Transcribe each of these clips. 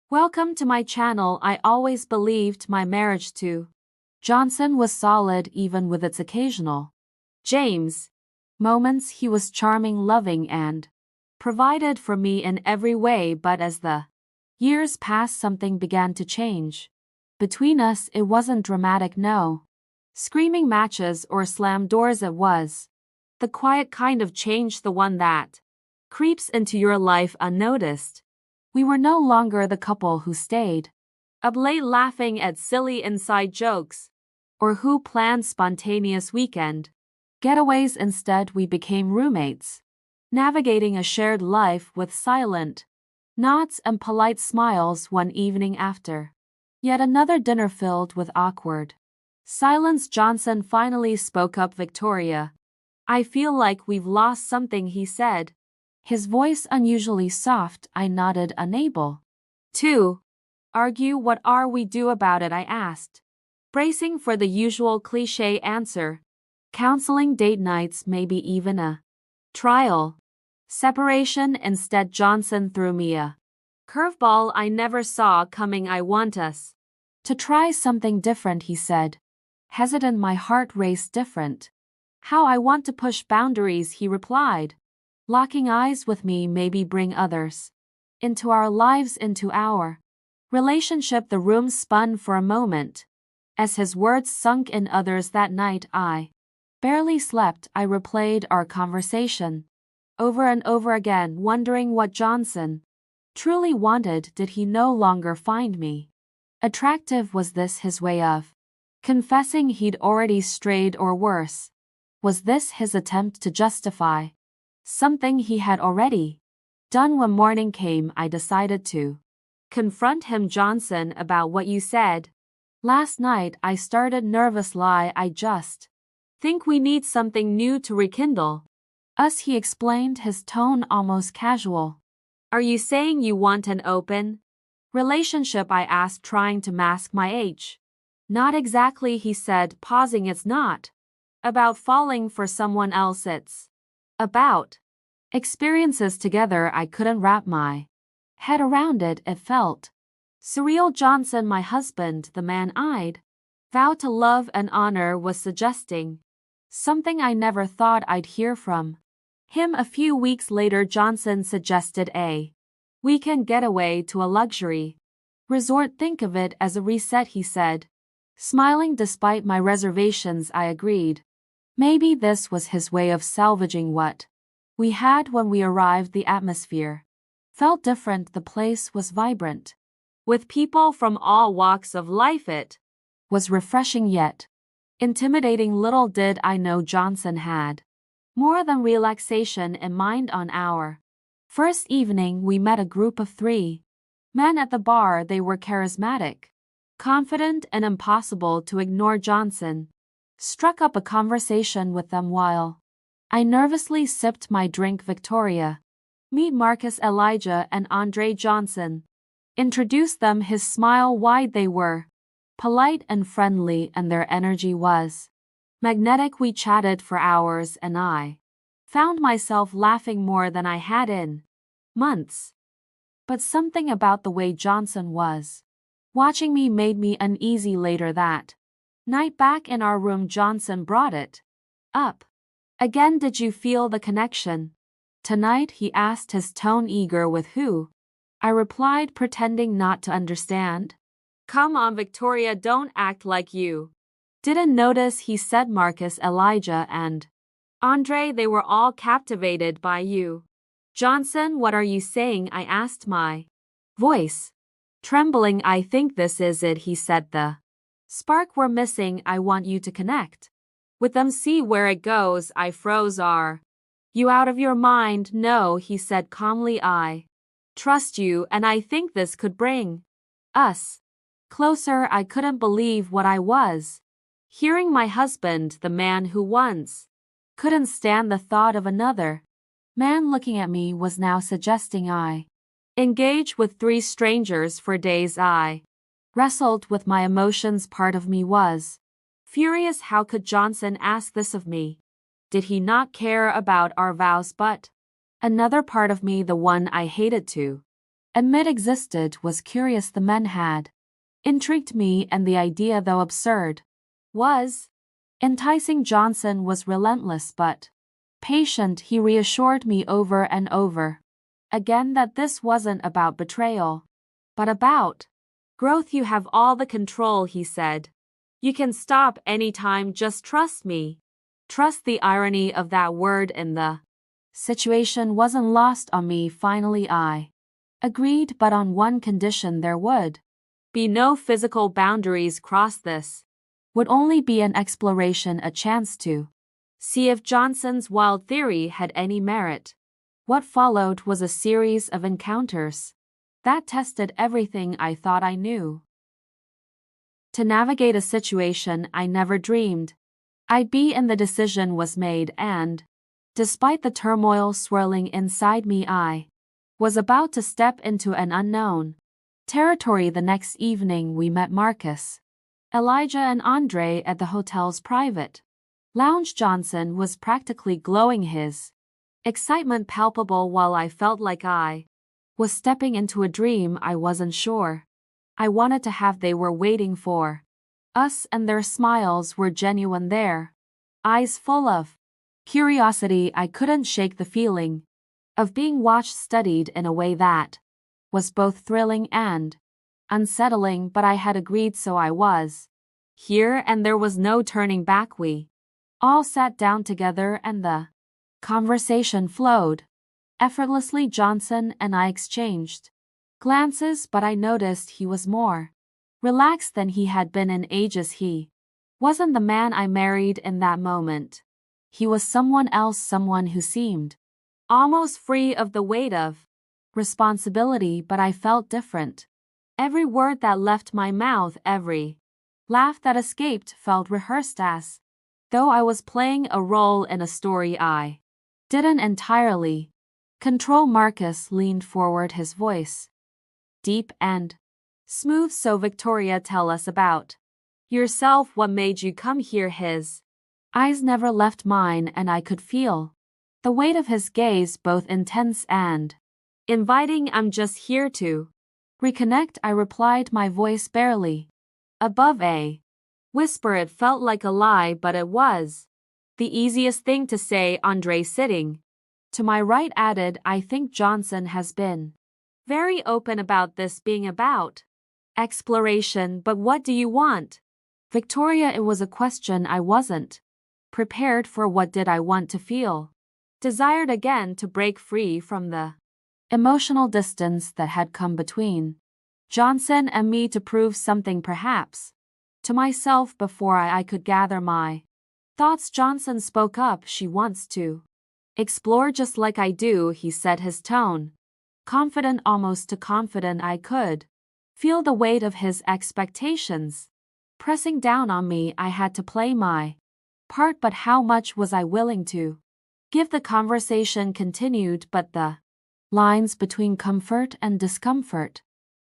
Welcome to my channel. I always believed my marriage to Johnson was solid even with its occasional James moments. He was charming, loving, and provided for me in every way, but as the years passed something began to change. Between us it wasn't dramatic, no screaming matches or slammed doors. It was the quiet kind of change, the one that creeps into your life unnoticed. We were no longer the couple who stayed up late laughing at silly inside jokes, or who planned spontaneous weekend getaways. Instead, we became roommates, navigating a shared life with silent nods and polite smiles. One evening, after yet another dinner filled with awkward silence, Johnson finally spoke up. "Victoria, I feel like we've lost something," he said, his voice unusually soft. I nodded, unable to argue. "What are we do about it?" I asked, bracing for the usual cliché answer. "Counseling, date nights, maybe even a trial separation." Instead, Johnson threw me a curveball I never saw coming. "I want us to try something different," he said. Hesitant, my heart raced. "Different? How?" "I want to push boundaries," he replied, locking eyes with me. "Maybe bring others into our lives, into our relationship." The room spun for a moment as his words sunk in. Others that night I barely slept. I replayed our conversation over and over again, wondering what Johnson truly wanted. Did he no longer find me attractive? Was this his way of confessing he'd already strayed? Or worse, was this his attempt to justify something he had already done? When morning came, I decided to confront him. "Johnson, about what you said last night," I started. "Nervous lie. I just think we need something new to rekindle us," he explained, his tone almost casual. "Are you saying you want an open relationship?" I asked, trying to mask my age. "Not exactly," he said, pausing. "It's not about falling for someone else. It's about experiences together." I couldn't wrap my head around it. It felt surreal. "Johnson, my husband, the man I'd vowed to love and honor, was suggesting something I never thought I'd hear from him." A few weeks later, Johnson suggested a weekend getaway to a luxury resort. "Think of it as a reset," he said, smiling. Despite my reservations, I agreed. Maybe this was his way of salvaging what we had. When we arrived, the atmosphere felt different. The place was vibrant with people from all walks of life. It was refreshing yet intimidating. Little did I know Johnson had more than relaxation in mind. On our first evening, we met a group of 3 men at the bar. They were charismatic, confident, and impossible to ignore. Johnson struck up a conversation with them while I nervously sipped my drink. "Victoria, meet Marcus, Elijah, and Andre." Johnson introduced them, his smile wide. They were polite and friendly, and their energy was magnetic. We chatted for hours, and I found myself laughing more than I had in months. But something about the way Johnson was watching me made me uneasy. Later that night, back in our room, Johnson brought it up again. "Did you feel the connection tonight?" he asked, his tone eager. "With who?" I replied, pretending not to understand. "Come on, Victoria, don't act like you didn't notice," he said. "Marcus, Elijah, and Andre, they were all captivated by you." "Johnson, what are you saying?" I asked, my voice trembling. "I think this is it," he said. "The spark we're missing. I want you to connect with them, see where it goes." I froze. "Are you out of your mind?" "No," he said calmly. "I trust you, and I think this could bring us closer." I couldn't believe what I was hearing. My husband, the man who once couldn't stand the thought of another man looking at me, was now suggesting I engage with 3 strangers for days. I wrestled with my emotions. Part of me was furious. How could Johnson ask this of me? Did he not care about our vows? But another part of me, the one I hated to admit existed was curious the men had. Intrigued me, and the idea, though absurd, was enticing. Johnson was relentless but patient. He reassured me over and over again that this wasn't about betrayal, but about growth. You have all the control, he said. You can stop anytime, just trust me. Trust. The irony of that word in the situation wasn't lost on me. Finally I agreed, but on one condition: there would be no physical boundaries crossed. This would only be an exploration, a chance to see if Johnson's wild theory had any merit. What followed was a series of encounters that tested everything I thought I knew. To navigate a situation I never dreamed I'd be in, the decision was made, and despite the turmoil swirling inside me, I was about to step into an unknown territory. The next evening we met Marcus, Elijah, and Andre at the hotel's private lounge. Johnson was practically glowing, his excitement palpable, while I felt like I was stepping into a dream I wasn't sure I wanted to have. They were waiting for us, and their smiles were genuine, their eyes full of curiosity. I couldn't shake the feeling of being watched, studied in a way that was both thrilling and unsettling, but I had agreed, so I was here, and there was no turning back. We all sat down together, and the conversation flowed effortlessly. Johnson and I exchanged glances, but I noticed he was more relaxed than he had been in ages. He wasn't the man I married in that moment. He was someone else, someone who seemed almost free of the weight of responsibility, but I felt different. Every word that left my mouth, every laugh that escaped, felt rehearsed, as though I was playing a role in a story I didn't entirely control. Marcus leaned forward, his voice deep and smooth. So Victoria, tell us about yourself. What made you come here? His eyes never left mine, and I could feel the weight of his gaze, both intense and inviting. I'm just here to reconnect, I replied, my voice barely above a whisper. It felt like a lie, but it was the easiest thing to say. Andre, sitting to my right, added, I think Johnson has been very open about this being about exploration, but what do you want? Victoria, it was a question I wasn't prepared for. What did I want to feel? Desired again, to break free from the emotional distance that had come between Johnson and me, to prove something, perhaps to myself, before I could gather my thoughts. Johnson spoke up. She wants to explore just like I do, he said, his tone confident, almost too confident. I could feel the weight of his expectations pressing down on me. I had to play my part, but how much was I willing to give? The conversation continued, but the lines between comfort and discomfort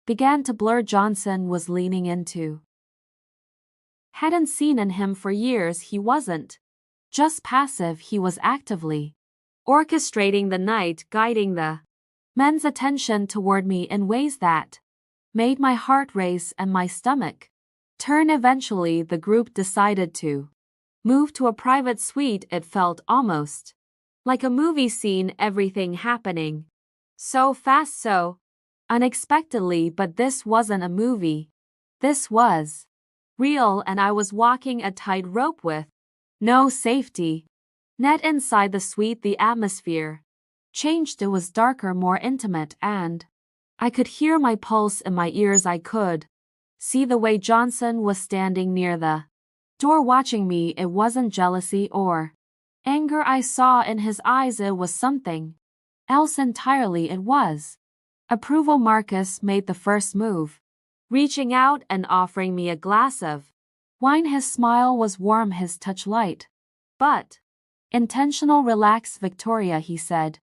began to blur. Johnson was leaning into hadn't seen in him for years. He wasn't just passive, he was actively orchestrating the night, guiding the men's attention toward me in ways that made my heart race and my stomach turn. Eventually, the group decided to move to a private suite. It felt almost like a movie scene, everything happening so fast, so unexpectedly. But this wasn't a movie. This was real, and I was walking a tightrope with no safety net inside the suite. The atmosphere changed. It was darker, more intimate, and I could hear my pulse in my ears. I could see the way Johnson was standing near the door watching me. It wasn't jealousy or anger I saw in his eyes. It was something else entirely. It was approval. Marcus made the first move, reaching out and offering me a glass of wine. His smile was warm, his touch light but intentional. Relax, Victoria, he said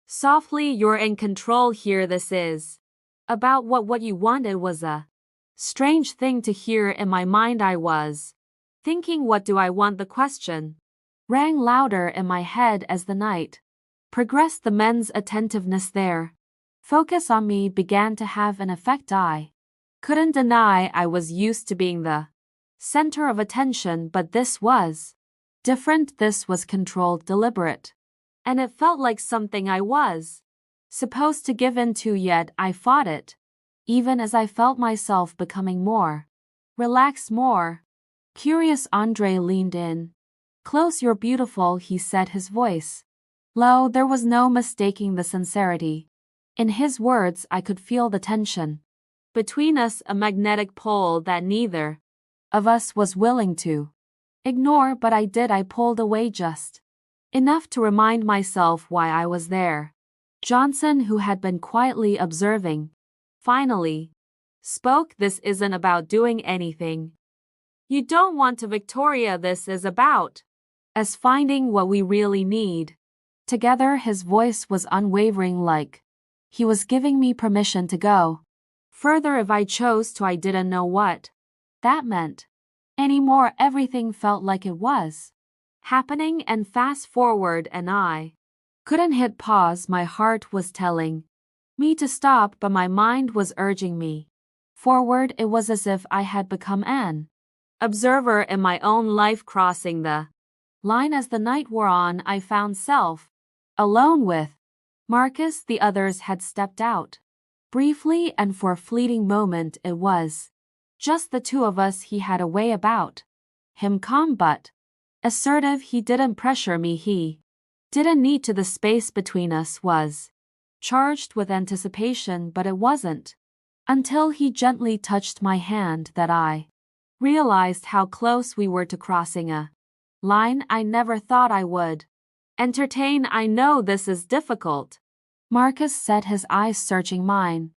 softly. You're in control here. This is about what you want. It was a strange thing to hear. In my mind I was thinking, what do I want? The question rang louder in my head as the night progressed. The men's attentiveness, their focus on me began to have an effect. I couldn't deny I was used to being the center of attention, but this was different. This was controlled, deliberate. And it felt like something I was supposed to give in to, yet I fought it. Even as I felt myself becoming more relaxed, more curious, Andre leaned in. Close. You're beautiful, he said, his voice low. There was no mistaking the sincerity. In his words I could feel the tension between us, a magnetic pole that neither of us was willing to ignore, but I did. I pulled away just enough to remind myself why I was there. Johnson, who had been quietly observing, finally spoke. This isn't about doing anything you don't want to, Victoria. This is about us finding what we really need together. His voice was unwavering, like he was giving me permission to go further if I chose to. I didn't know what that meant anymore. Everything felt like it was happening and fast forward, and I couldn't hit pause. My heart was telling me to stop, but my mind was urging me forward. It was as if I had become an observer in my own life, crossing the line. As the night wore on, I found self alone with Marcus. The others had stepped out briefly, and for a fleeting moment it was just the two of us. He had a way about him, calm but assertive. He didn't pressure me, he didn't need to. The space between us was charged with anticipation, but it wasn't until he gently touched my hand that I realized how close we were to crossing a line I never thought I would entertain. I know this is difficult, Marcus said, his eyes searching mine.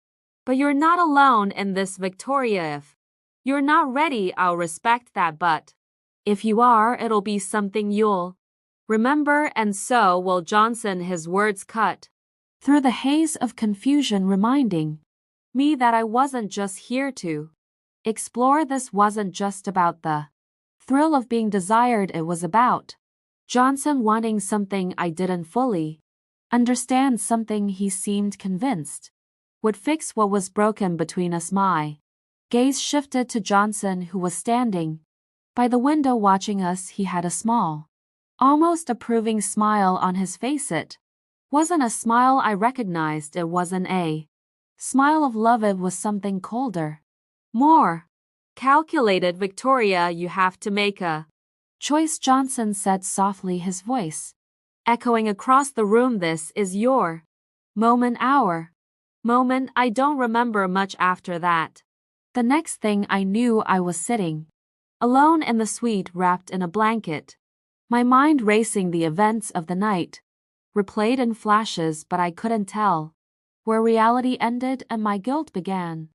But you're not alone in this, Victoria. If you're not ready, I'll respect that, but if you are, it'll be something you'll remember, and so will Johnson. His words cut through the haze of confusion, reminding me that I wasn't just here to explore. This wasn't just about the thrill of being desired. It was about Johnson wanting something I didn't fully understand, something he seemed convinced would fix what was broken between us. My gaze shifted to Johnson, who was standing by the window watching us. He had a small, almost approving smile on his face. It wasn't a smile I recognized. It wasn't a smile of love. It was something colder, more calculated. Victoria, you have to make a choice, Johnson said softly, his voice echoing across the room. This is your moment, our moment. I don't remember much after that. The next thing I knew, I was sitting alone in the suite, wrapped in a blanket, my mind racing. The events of the night replayed in flashes, but I couldn't tell where reality ended and my guilt began.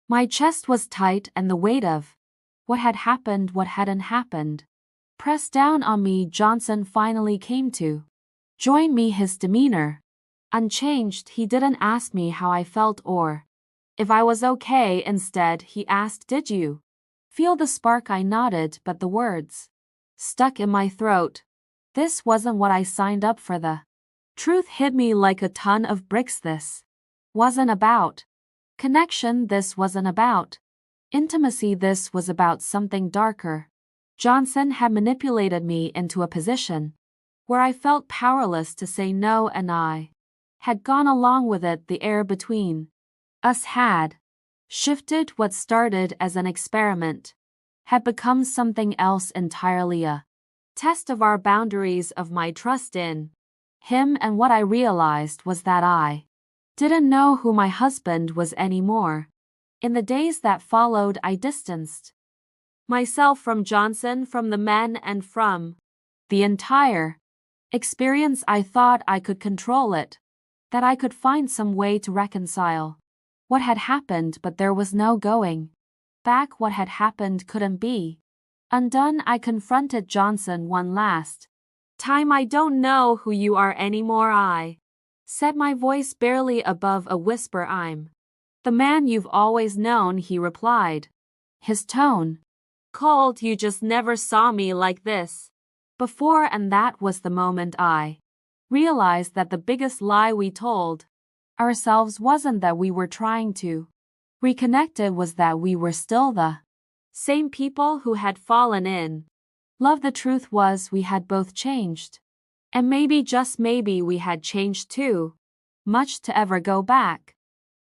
My chest was tight, and the weight of what had happened, what hadn't happened, pressed down on me. Johnson finally came to join me, his demeanor unchanged. He didn't ask me how I felt or if I was okay. Instead, he asked, "Did you feel the spark?" I nodded, but the words stuck in my throat. This wasn't what I signed up for. The truth hit me like a ton of bricks. This wasn't about connection. This wasn't about intimacy. This was about something darker. Johnson had manipulated me into a position where I felt powerless to say no, and I had gone along with it. The air between us had shifted. What started as an experiment had become something else entirely, a test of our boundaries, of my trust in him. And what I realized was that I didn't know who my husband was anymore. In the days that followed, I distanced myself from Johnson, from the men, and from the entire experience. I thought I could control it, that I could find some way to reconcile what had happened, but there was no going back. What had happened couldn't be undone. I confronted Johnson one last time. "I don't know who you are anymore," I said, my voice barely above a whisper. "I'm the man you've always known," he replied, his tone cold. "You just never saw me like this before." And that was the moment I realized that the biggest lie we told ourselves wasn't that we were trying to reconnect, it was that we were still the same people who had fallen in love. The truth was we had both changed. And maybe, just maybe, we had changed too much to ever go back.